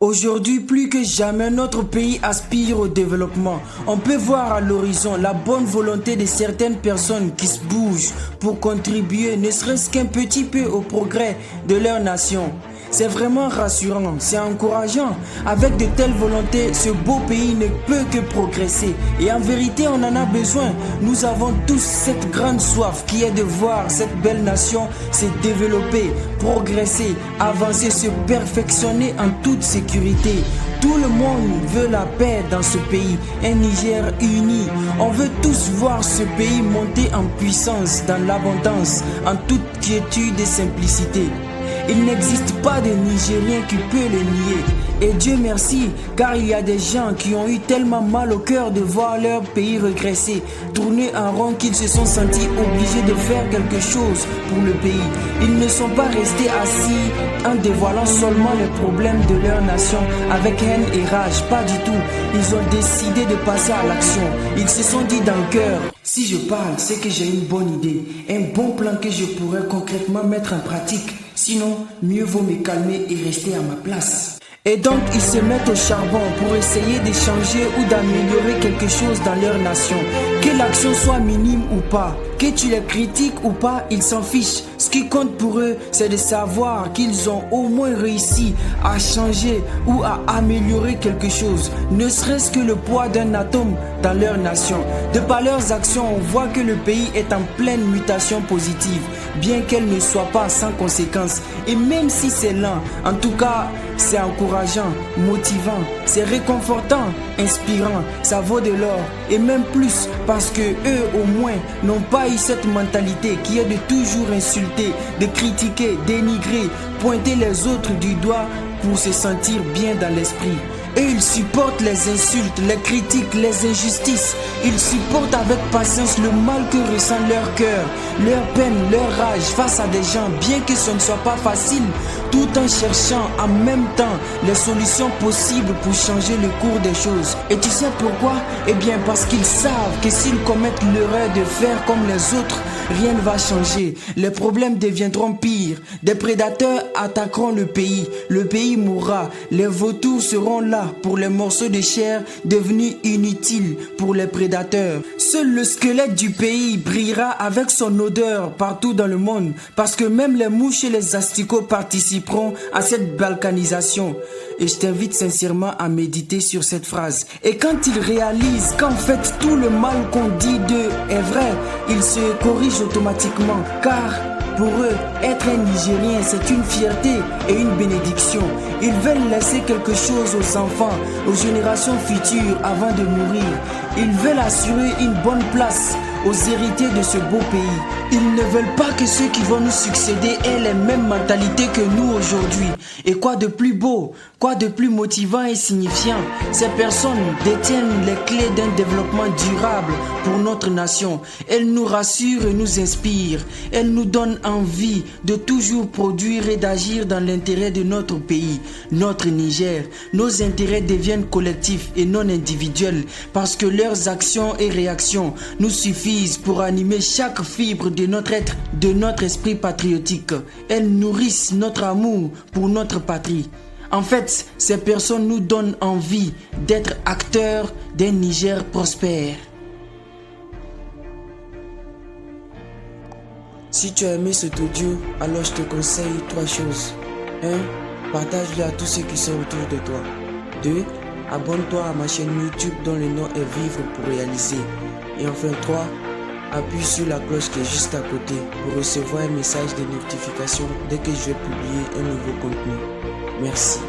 Aujourd'hui, plus que jamais, notre pays aspire au développement. On peut voir à l'horizon la bonne volonté de certaines personnes qui se bougent pour contribuer, ne serait-ce qu'un petit peu au progrès de leur nation. C'est vraiment rassurant, c'est encourageant. Avec de telles volontés, ce beau pays ne peut que progresser. Et en vérité, on en a besoin. Nous avons tous cette grande soif qui est de voir cette belle nation se développer, progresser, avancer, se perfectionner en toute sécurité. Tout le monde veut la paix dans ce pays, un Niger uni. On veut tous voir ce pays monter en puissance, dans l'abondance, en toute quiétude et simplicité. Il n'existe pas de Nigérien qui peut le nier. Et Dieu merci, car il y a des gens qui ont eu tellement mal au cœur de voir leur pays regresser, tourner en rond qu'ils se sont sentis obligés de faire quelque chose pour le pays. Ils ne sont pas restés assis en dévoilant seulement les problèmes de leur nation avec haine et rage, pas du tout. Ils ont décidé de passer à l'action. Ils se sont dit dans le cœur, si je parle, c'est que j'ai une bonne idée, un bon plan que je pourrais concrètement mettre en pratique. Sinon, mieux vaut me calmer et rester à ma place. Et donc, ils se mettent au charbon pour essayer de changer ou d'améliorer quelque chose dans leur nation. Que l'action soit minime ou pas, que tu les critiques ou pas, ils s'en fichent. Ce qui compte pour eux, c'est de savoir qu'ils ont au moins réussi à changer ou à améliorer quelque chose, ne serait-ce que le poids d'un atome dans leur nation. De par leurs actions, on voit que le pays est en pleine mutation positive, bien qu'elle ne soit pas sans conséquences. Et même si c'est lent, en tout cas, c'est encourageant, motivant, c'est réconfortant, inspirant, ça vaut de l'or. Et même plus, parce que eux au moins n'ont pas eu cette mentalité qui est de toujours insulter, de critiquer, dénigrer, pointer les autres du doigt pour se sentir bien dans l'esprit. Et ils supportent les insultes, les critiques, les injustices. Ils supportent avec patience le mal que ressent leur cœur, leur peine, leur rage face à des gens, bien que ce ne soit pas facile, tout en cherchant en même temps les solutions possibles pour changer le cours des choses. Et tu sais pourquoi? Eh bien parce qu'ils savent que s'ils commettent l'erreur de faire comme les autres, rien ne va changer. Les problèmes deviendront pires. Des prédateurs attaqueront le pays mourra. Les vautours seront là pour les morceaux de chair devenus inutiles pour les prédateurs. Seul le squelette du pays brillera avec son odeur partout dans le monde, parce que même les mouches et les asticots participeront à cette balkanisation. Et je t'invite sincèrement à méditer sur cette phrase. Et quand ils réalisent qu'en fait tout le mal qu'on dit d'eux est vrai, ils se corrigent automatiquement, car pour eux, être un Nigérien, c'est une fierté et une bénédiction. Ils veulent laisser quelque chose aux enfants, aux générations futures avant de mourir. Ils veulent assurer une bonne place aux héritiers de ce beau pays. Ils ne veulent pas que ceux qui vont nous succéder aient les mêmes mentalités que nous aujourd'hui. Et quoi de plus beau, quoi de plus motivant et signifiant? Ces personnes détiennent les clés d'un développement durable pour notre nation. Elles nous rassurent et nous inspirent. Elles nous donnent envie de toujours produire et d'agir dans l'intérêt de notre pays, notre Niger. Nos intérêts deviennent collectifs et non individuels parce que leurs actions et réactions nous suffisent pour animer chaque fibre de notre être, de notre esprit patriotique. Elles nourrissent notre amour pour notre patrie. En fait, ces personnes nous donnent envie d'être acteurs d'un Niger prospère. Si tu as aimé cet audio, alors je te conseille 3 choses. 1. Partage-le à tous ceux qui sont autour de toi. 2. Abonne-toi à ma chaîne YouTube dont le nom est Vivre pour réaliser. Et enfin 3. Appuie sur la cloche qui est juste à côté pour recevoir un message de notification dès que je vais publier un nouveau contenu. Merci.